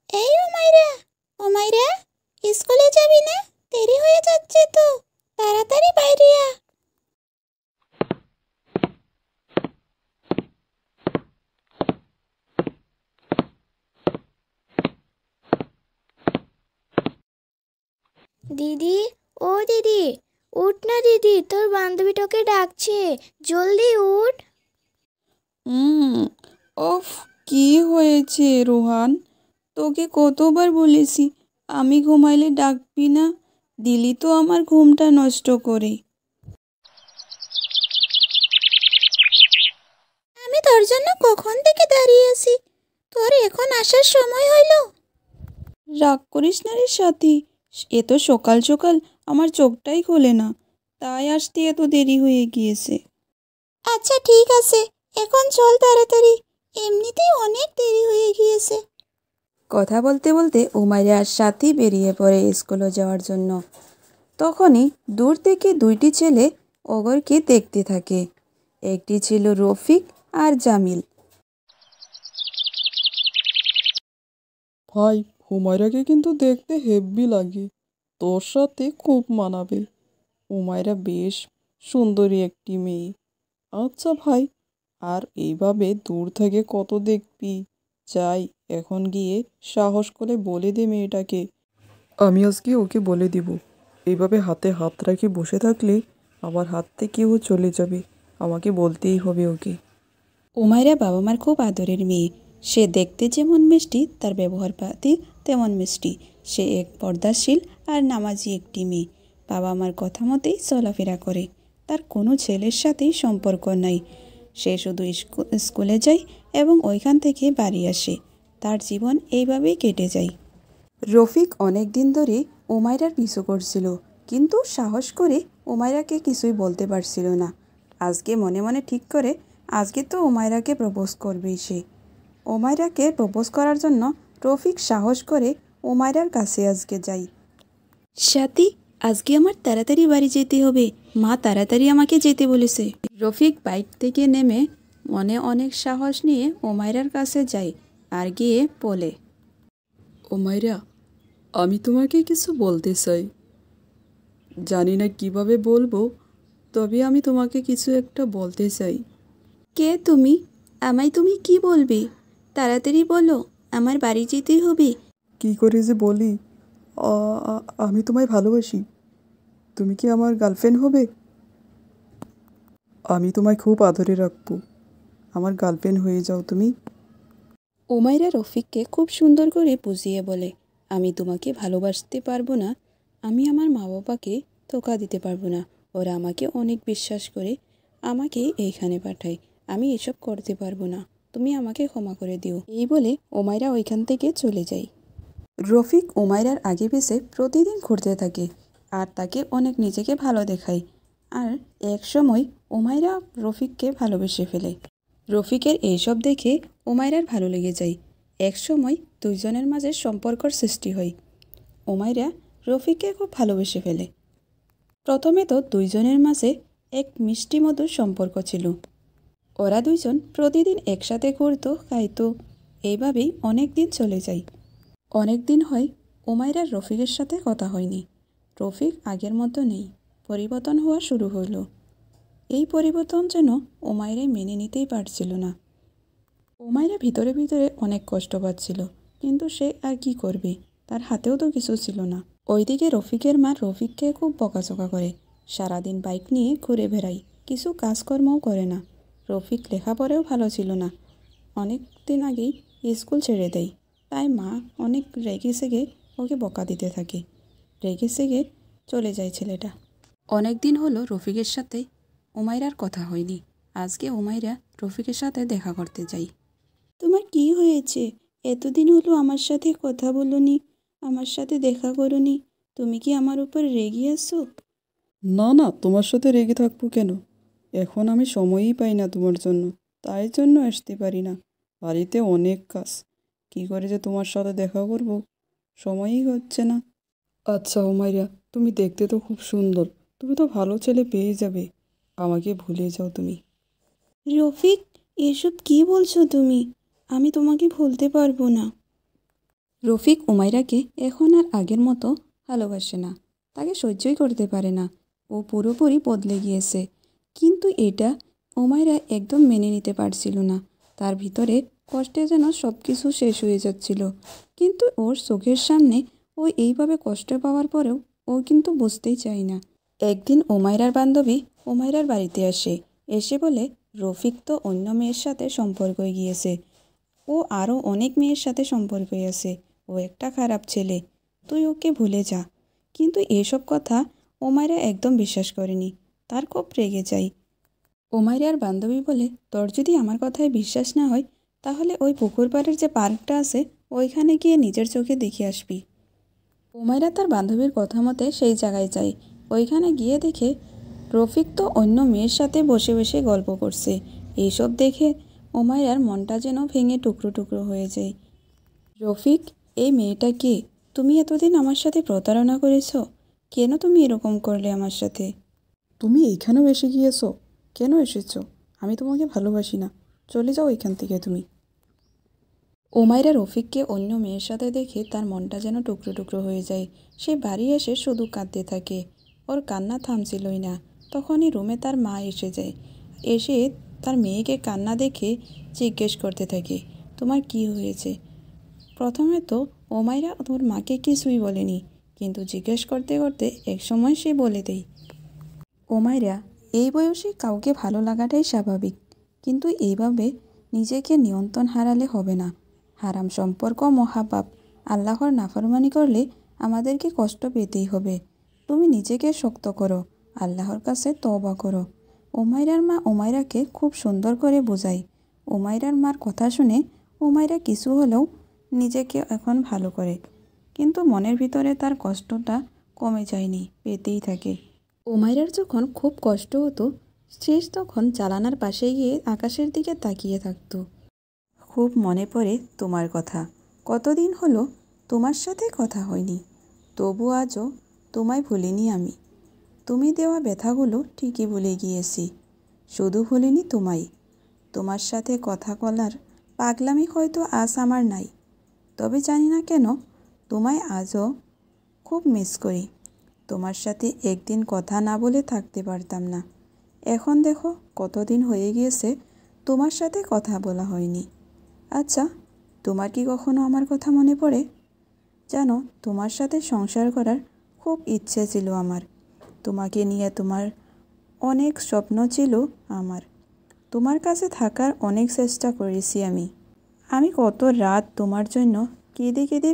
এই ওমাইরা, ওমাইরা, স্কুলে যাবি না? দেরি হয়ে যাচ্ছে তো, তাড়াতাড়ি বাইরে আ। দিদি, ও দিদি, উঠ না দিদি, তোর বান্ধবী তোকে ডাকছে, জলদি উঠ। ওফ, কি হয়েছে রোহান? তোকে কতবার বলেছি আমি ঘুমাইলে ডাকবি না, দিলি তো আমার ঘুমটা নষ্ট করে। আমি তোর জন্য কখন থেকে দাঁড়িয়ে আছি, তোর এখন আসার সময় হইল। রাগ করিস না রে সাথী, এত সকাল সকাল আমার চোখটাই খোলে না, তাই আসতে এত দেরি হয়ে গিয়েছে। আচ্ছা ঠিক আছে, এখন চল তাড়াতাড়ি, এমনিতেই অনেক দেরি হয়ে গিয়েছে। কথা বলতে বলতে উমাইরা আর সাথী বেরিয়ে পড়ে স্কুলে যাওয়ার জন্য। তখনই দূর থেকে দুইটি ছেলে অগরকে দেখতে থাকে। একটি ছিল রফিক আর জামিল। ভাই, হুমায়রাকে কিন্তু দেখতে হেব্বি লাগে, তোর সাথে খুব মানাবে। হুমায়রা বেশ সুন্দরী একটি মেয়ে। আচ্ছা ভাই, আর এইভাবে দূর থেকে কত দেখবি? যাই, এখন গিয়ে সাহস করে বলে দে মেয়েটাকে। আমি আজকে ওকে বলে দিব। এইভাবে হাতে হাত রাখি বসে থাকলে আমার হাত থেকে ও চলে যাবে, আমাকে বলতেই হবে ওকে। উমাইরা বাবা মার খুব আদরের মেয়ে। সে দেখতে যেমন মিষ্টি, তার ব্যবহার পাতি তেমন মিষ্টি। সে এক পর্দাশীল আর নামাজি একটি মেয়ে। বাবা মার কথা মতেই চলাফেরা করে। তার কোনো ছেলের সাথেই সম্পর্ক নাই। সে শুধু স্কুলে যায় এবং ওইখান থেকে বাড়ি আসে। তার জীবন এইভাবেই কেটে যায়। রফিক অনেক দিন ধরে উমাইরার পিছু করছিল, কিন্তু সাহস করে উমাইরাকে কিছুই বলতে পারছিল না। আজকে মনে মনে ঠিক করে আজকে তো উমাইরাকে প্রপোজ করবেই সে। উমাইরাকে প্রপোজ করার জন্য রফিক সাহস করে উমাইরার কাছে আজকে যায়। সাথী, আজকে আমার তাড়াতাড়ি বাড়ি যেতে হবে, মা তাড়াতাড়ি আমাকে যেতে বলেছে। রফিক বাইক থেকে নেমে মনে অনেক সাহস নিয়ে উমাইরার কাছে যায় আর গিয়ে বলে, উমাইরা, আমি তোমাকে কিছু বলতে চাই। জানি না কিভাবে বলবো, তবে আমি তোমাকে কিছু একটা বলতে চাই। কে তুমি? আমায় তুমি কি বলবে? তাড়াতাড়ি বলো, আমার বাড়ি যেতে হবে। কি করে যে বলি, আমি তোমায় ভালোবাসি। তুমি কি আমার গার্লফ্রেন্ড হবে? আমি তোমায় খুব আদরে রাখবো, আমার গার্লফ্রেন্ড হয়ে যাও তুমি। উমাইরা রফিককে খুব সুন্দর করে বুঝিয়ে বলে, আমি তোমাকে ভালোবাসতে পারবো না, আমি আমার মা বাবাকে ধোঁকা দিতে পারবো না। ওরা আমাকে অনেক বিশ্বাস করে আমাকে এইখানে পাঠায়, আমি এসব করতে পারবো না, তুমি আমাকে ক্ষমা করে দিও। এই বলে উমাইরা ওইখান থেকে চলে যায়। রফিক উমাইরার আগে পিছে প্রতিদিন ঘুরতে থাকে আর তাকে অনেক নিজেকে ভালো দেখায়। আর এক সময় উমাইরা রফিককে ভালোবেসে ফেলে। রফিকের এইসব দেখে উমাইরার ভালো লেগে যায়। এক সময় দুইজনের মাঝে সম্পর্কর সৃষ্টি হয়। উমাইরা রফিককে খুব ভালোবেসে ফেলে। প্রথমে তো দুইজনের মাঝে এক মিষ্টি মধুর সম্পর্ক ছিল। ওরা দুইজন প্রতিদিন একসাথে ঘুরতো, খাইতো। এইভাবেই অনেক দিন চলে যায়। অনেক দিন হয় উমাইরার রফিকের সাথে কথা হয়নি। রফিক আগের মতো নেই, পরিবর্তন হওয়া শুরু হলো। এই পরিবর্তন যেন উমাইরা মেনে নিতেই পারছিল না। উমাইরা ভিতরে ভিতরে অনেক কষ্ট পাচ্ছিল, কিন্তু সে আর কি করবে, তার হাতেও তো কিছু ছিল না। ওইদিকে রফিকের মা রফিককে খুব বকাঝকা করে, সারাদিন বাইক নিয়ে ঘুরে বেড়ায়, কিছু কাজকর্মও করে না। রফিক লেখাপড়াও ভালো ছিল না, অনেক দিন আগেই স্কুল ছেড়ে দেয়। তাই মা অনেক রেগে সেগে ওকে বকা দিতে থাকে। রেগে সেগে চলে যায় ছেলেটা। অনেক দিন হলো রফিকের সাথে উমাইরার কথা হয়নি। আজকে উমাইরা রফিকের সাথে দেখা করতে যাই। তোমার কি হয়েছে? এতদিন হলো আমার সাথে কথা বলোনি, আমার সাথে দেখা করোনি, তুমি কি আমার উপর রেগে আছো? না না, তোমার সাথে রেগে থাকবো কেন? এখন আমি সময়ই পাই না তোমার জন্য, তাই জন্য আসতে পারি না। বাড়িতে অনেক কাজ, কি করে যে তোমার সাথে দেখা করব, সময়ই হচ্ছে না। আচ্ছা হুমাইরা, তুমি দেখতে তো খুব সুন্দর, তুমি তো ভালো ছেলে পেয়ে যাবে। আমাকে ভুলে যাও তুমি। রফিক, এসব কি বলছো তুমি? আমি তোমাকে ভুলতে পারবো না। রফিক উমাইরাকে এখন আর আগের মতো ভালোবাসে না, তাকে সহ্যই করতে পারে না। ও পুরোপুরি বদলে গিয়েছে, কিন্তু এটা উমাইরা একদম মেনে নিতে পারছিল না। তার ভিতরে কষ্টে যেন সব কিছু শেষ হয়ে যাচ্ছিল, কিন্তু ওর চোখের সামনে ও এইভাবে কষ্ট পাওয়ার পরেও ও কিন্তু বুঝতেই চায় না। একদিন উমাইরার বান্ধবী উমাইরার বাড়িতে আসে, এসে বলে রফিক তো অন্য মেয়ের সাথে সম্পর্ক গিয়েছে, ও আরও অনেক মেয়ের সাথে সম্পর্কে আছে, ও একটা খারাপ ছেলে, তুই ওকে ভুলে যা। কিন্তু এসব কথা ওমাইরা একদম বিশ্বাস করেনি, তার খুব রেগে যায়। ওমাইরার বান্ধবী বলে, তোর যদি আমার কথায় বিশ্বাস না হয় তাহলে ওই পুকুর পাড়ের যে পার্কটা আছে ওইখানে গিয়ে নিজের চোখে দেখে আসবি। ওমাইরা তার বান্ধবীর কথা মতে সেই জায়গায় যায়। ওইখানে গিয়ে দেখে রফিক তো অন্য মেয়ের সাথে বসে বসে গল্প করছে। এইসব দেখে ওমাইরার মনটা যেন ভেঙে টুকরো টুকরো হয়ে যায়। রফিক, এই মেয়েটা কে? তুমি এতদিন আমার সাথে প্রতারণা করেছ, কেন তুমি এরকম করলে আমার সাথে? তুমি এইখানেও এসে গিয়েছো? কেন এসেছো? আমি তোমাকে ভালোবাসি না, চলে যাও এখান থেকে তুমি। ওমাইরা রফিককে অন্য মেয়ের সাথে দেখে তার মনটা যেন টুকরো টুকরো হয়ে যায়। সে বাড়ি এসে শুধু কাঁদতে থাকে, ওর কান্না থামছিলই না। তখনই রুমে তার মা এসে যায়, এসে তার মেয়েকে কান্না দেখে জিজ্ঞেস করতে থাকে, তোমার কি হয়েছে? প্রথমে তো ওমাইরা ওর মাকে কিছুই বলেনি, কিন্তু জিজ্ঞেস করতে করতে একসময় সে বলে দেয়, ওমাইরা, এই বয়সে কাউকে ভালো লাগাটাই স্বাভাবিক, কিন্তু এইভাবে নিজেকে নিয়ন্ত্রণ হারালে হবে না। হারাম সম্পর্ক মহাপাপ, আল্লাহর নাফরমানি করলে আমাদেরকে কষ্ট পেতেই হবে। তুমি নিজেকে শক্ত করো, আল্লাহর কাছে তওবা করো। ওমাইরার মা ওমাইরাকে খুব সুন্দর করে বোঝায়। ওমাইরার মার কথা শুনে ওমাইরা কিছু হলেও নিজেকে এখন ভালো করে, কিন্তু মনের ভিতরে তার কষ্টটা কমে যায়নি, পেতেই থাকে। ওমাইরার যখন খুব কষ্ট হতো, সে তখন জানালার পাশে গিয়ে আকাশের দিকে তাকিয়ে থাকতো। খুব মনে পড়ে তোমার কথা, কতদিন হলো তোমার সাথে কথা হয়নি, তবু আজও তোমায় ভুলিনি আমি। তুমি দেওয়া ব্যথাগুলো ঠিকই ভুলে গিয়েছি, শুধু ভুলিনি তোমায়। তোমার সাথে কথা বলার পাগলামি হয়তো আজ আমার নাই, তবে জানি না কেন তোমায় আজও খুব মিস করি। তোমার সাথে একদিন কথা না বলে থাকতে পারতাম না। এখন দেখো কতদিন হয়ে গিয়েছে তোমার সাথে কথা বলা হয়নি। আচ্ছা, তোমার কি কখনো আমার কথা মনে পড়ে? জানো, তোমার সাথে সংসার করার খুব ইচ্ছে ছিল আমার। তোমাকে নিয়ে তোমার অনেক স্বপ্ন ছিল আমার। তোমার কাছে থাকার অনেক চেষ্টা করেছি আমি। আমি কত রাত তোমার জন্য কেঁদে কেঁদে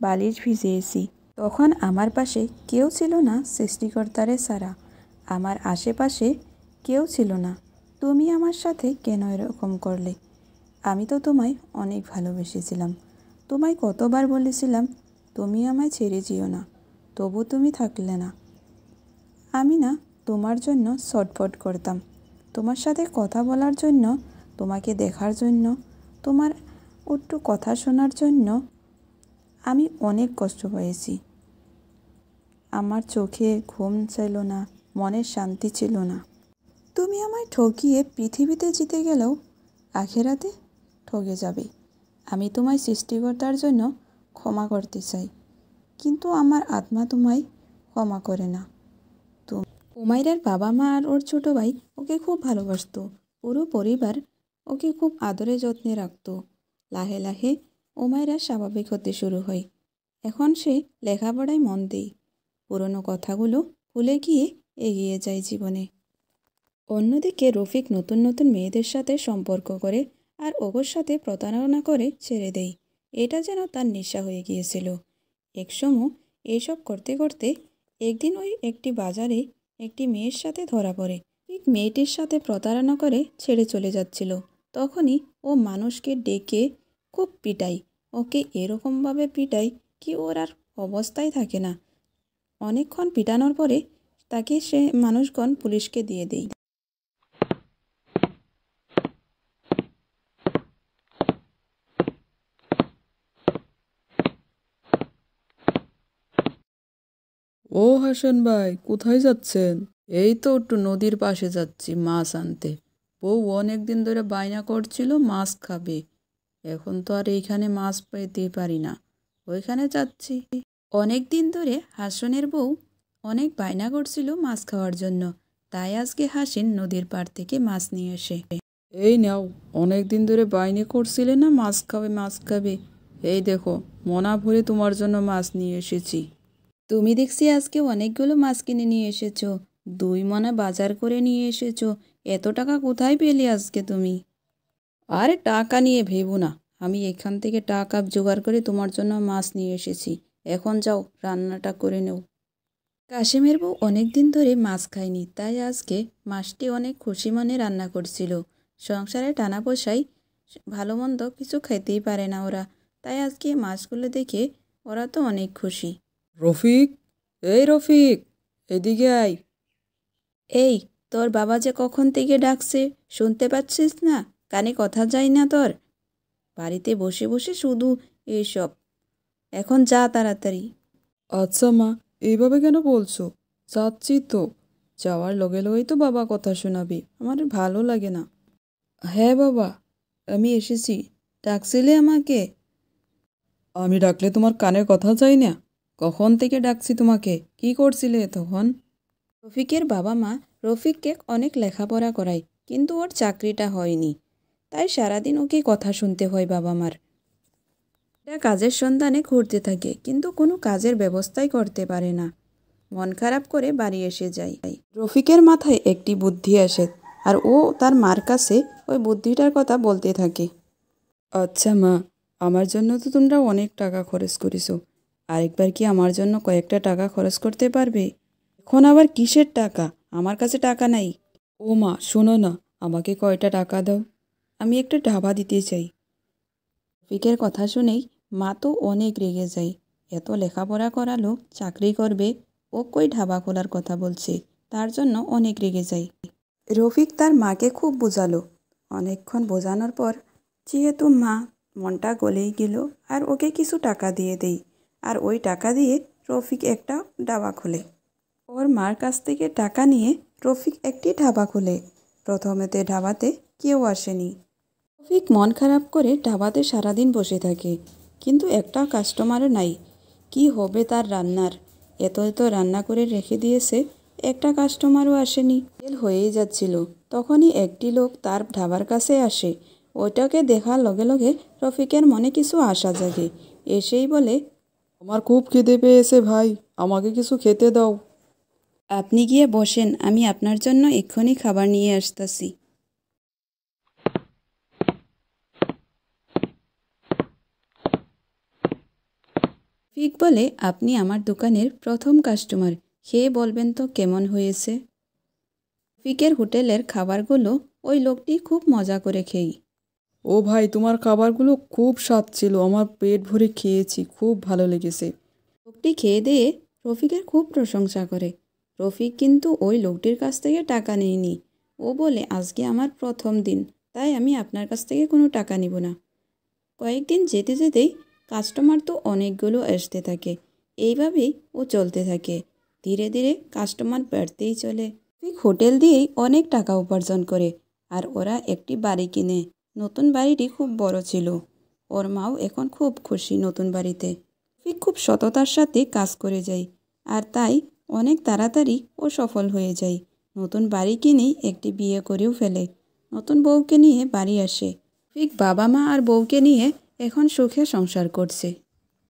বালিশ ভিজিয়েছি। তখন আমার পাশে কেউ ছিল না সৃষ্টিকর্তারে ছাড়া, আমার আশেপাশে কেউ ছিল না। তুমি আমার সাথে কেন এরকম করলে? আমি তো তোমায় অনেক ভালোবেসেছিলাম। তোমায় কতবার বলেছিলাম তুমি আমায় ছেড়ে যেও না, তবু তুমি থাকলে না। আমি না তোমার জন্য ছটফট করতাম, তোমার সাথে কথা বলার জন্য, তোমাকে দেখার জন্য, তোমার একটু কথা শোনার জন্য। আমি অনেক কষ্ট পেয়েছি। আমার চোখে ঘুম ছিল না, মনের শান্তি ছিল না। তুমি আমায় ঠকিয়ে পৃথিবীতে জিতে গেলেও আখেরাতে ঠকে যাবে। আমি তোমায় সৃষ্টিকর্তার জন্য ক্ষমা করতে চাই, কিন্তু আমার আত্মা তোমায় ক্ষমা করে না। তো উমাইরার বাবা মা আর ওর ছোট ভাই ওকে খুব ভালোবাসতো। পুরো পরিবার ওকে খুব আদরে যত্নে রাখতো। লাহে লাহে উমাইরা স্বাভাবিক হতে শুরু হয়। এখন সে লেখাপড়ায় মন দেয়, পুরনো কথাগুলো ভুলে গিয়ে এগিয়ে যায় জীবনে। অন্যদিকে রফিক নতুন নতুন মেয়েদের সাথে সম্পর্ক করে আর ওগোর সাথে প্রতারণা করে ছেড়ে দেয়। এটা যেন তার নেশা হয়ে গিয়েছিল। একসময় এইসব করতে করতে একদিন ওই একটি বাজারে একটি মেয়ের সাথে ধরা পড়ে। ঠিক মেয়েটির সাথে প্রতারণা করে ছেড়ে চলে যাচ্ছিল, তখনই ও মানুষকে ডেকে খুব পিটায়। ওকে এরকমভাবে পিটায় কি ওর আর অবস্থাই থাকে না। অনেকক্ষণ পিটানোর পরে তাকে সে মানুষগণ পুলিশকে দিয়ে দেয়। ও হাসান ভাই, কোথায় যাচ্ছেন? এই তো একটু নদীর পাশে যাচ্ছি মাছ আনতে। বউ অনেক দিন ধরে বায়না করছিল মাছ খাবে। এখন তো আর এইখানে মাছ পেতেই পারি না, ওইখানে যাচ্ছি। অনেক দিন ধরে হাসনের বউ অনেক বায়না করছিল মাছ খাওয়ার জন্য, তাই আজকে হাসিন নদীর পাড় থেকে মাছ নিয়ে আসে। এই নাও, অনেক দিন ধরে বায়না করছিলে না মাছ খাবে মাছ খাবে, এই দেখো মনা ভরে তোমার জন্য মাছ নিয়ে এসেছি। তুমি দেখছি আজকে অনেকগুলো মাছ কিনে নিয়ে এসেছো, 2 মনা বাজার করে নিয়ে এসেছো। এত টাকা কোথায় পেলে আজকে তুমি? আরে টাকা নিয়ে ভেবো না, আমি এখান থেকে টাকা জোগাড় করে তোমার জন্য মাছ নিয়ে এসেছি। এখন যাও রান্নাটা করে নেও। কাশেমের বউ অনেক দিন ধরে মাছ খায়নি, তাই আজকে মাছটি অনেক খুশি মনে রান্না করছিল। সংসারে টানা পয়সায় ভালো মন্দ কিছু খেতেই পারে না ওরা, তাই আজকে মাছগুলো দেখে ওরা তো অনেক খুশি। রফিক, এই রফিক, এদিকে আয়। এই, তোর বাবা যে কখন থেকে ডাকছে, শুনতে পাচ্ছিস না? কানে কথা যায় না তোর? বাড়িতে বসে বসে শুধু এইসব। এখন যা তাড়াতাড়ি। আচ্ছা মা, এইভাবে কেন বলছো? যাচ্ছি তো। যাওয়ার লগে লগেই তো বাবা কথা শোনাবে, আমার ভালো লাগে না। হ্যাঁ বাবা, আমি এসেছি। ডাকছিলে আমাকে? আমি ডাকলে তোমার কানে কথা যায় না? কখন থেকে ডাকছি তোমাকে, কি করছিলে তখন? রফিকের বাবা মা রফিককে অনেক লেখাপড়া করায়, কিন্তু ওর চাকরিটা হয়নি, তাই সারাদিন ওকে কথা শুনতে হয় বাবা মার। এটা কাজের সন্ধানে ঘুরতে থাকে, কিন্তু কোনো কাজের ব্যবস্থাই করতে পারে না। মন খারাপ করে বাড়ি এসে যায়। রফিকের মাথায় একটি বুদ্ধি আসে, আর ও তার মার কাছে ওই বুদ্ধিটার কথা বলতে থাকে। আচ্ছা মা, আমার জন্য তো তোমরা অনেক টাকা খরচ করেছো, আরেকবার কি আমার জন্য কয়েকটা টাকা খরচ করতে পারবে? এখন আবার কিসের টাকা? আমার কাছে টাকা নাই। ও মা, শোনো না, আমাকে কয়টা টাকা দাও, আমি একটা ধাবা দিতে চাই। রফিকের কথা শুনেই মা তো অনেক রেগে যায়। এত লেখাপড়া করালো, চাকরি করবে, ও কই ধাবা খোলার কথা বলছে, তার জন্য অনেক রেগে যায়। রফিক তার মাকে খুব বোঝালো। অনেকক্ষণ বোঝানোর পর যেহেতু মা মনটা গলেই গেল, আর ওকে কিছু টাকা দিয়ে দেই, আর ওই টাকা দিয়ে রফিক একটা ধাবা খোলে। ওর মার কাছ থেকে টাকা নিয়ে রফিক একটি ধাবা খোলে। প্রথমেতে ধাবাতে কেউ আসেনি। রফিক মন খারাপ করে ধাবাতে সারাদিন বসে থাকে, কিন্তু একটা কাস্টমারও নাই। কি হবে তার রান্নার? এত এত রান্না করে রেখে দিয়েছে, একটা কাস্টমারও আসেনি। ফেল হয়েই যাচ্ছিল, তখনই একটি লোক তার ধাবার কাছে আসে। ওইটাকে দেখার লগে লগে রফিকের মনে কিছু আশা জাগে। এসেই বলে, আমার খুব খিদে পেয়েছে ভাই, আমাকে কিছু খেতে দাও। আপনি গিয়ে বসেন, আমি আপনার জন্য এক্ষুনি খাবার নিয়ে আসতেছি। রফিক বলে, আপনি আমার দোকানের প্রথম কাস্টমার, খেয়ে বলবেন তো কেমন হয়েছে। রফিকের হোটেলের খাবারগুলো ওই লোকটি খুব মজা করে খেই। ও ভাই, তোমার খাবারগুলো খুব স্বাদ ছিল, আমার পেট ভরে খেয়েছি, খুব ভালো লেগেছে। লোকটি খেয়ে দিয়ে রফিকের খুব প্রশংসা করে। রফিক কিন্তু ওই লোকটির কাছ থেকে টাকা নেয়নি। ও বলে, আজকে আমার প্রথম দিন, তাই আমি আপনার কাছ থেকে কোনো টাকা নিব না। কয়েকদিন যেতে যেতেই কাস্টমার তো অনেকগুলো আসতে থাকে। এইভাবেই ও চলতে থাকে। ধীরে ধীরে কাস্টমার বাড়তেই চলে। রফিক হোটেল দিয়েই অনেক টাকা উপার্জন করে, আর ওরা একটি বাড়ি কিনে। নতুন বাড়িটি খুব বড় ছিল। ওর মাও এখন খুব খুশি নতুন বাড়িতে। রফিক খুব সততার সাথে কাজ করে যায়, আর তাই অনেক তাড়াতাড়ি ও সফল হয়ে যায়। নতুন বাড়ি কিনেই একটি বিয়ে করেও ফেলে। নতুন বউকে নিয়ে বাড়ি আসে। রফিক বাবা মা আর বউকে নিয়ে এখন সুখে সংসার করছে।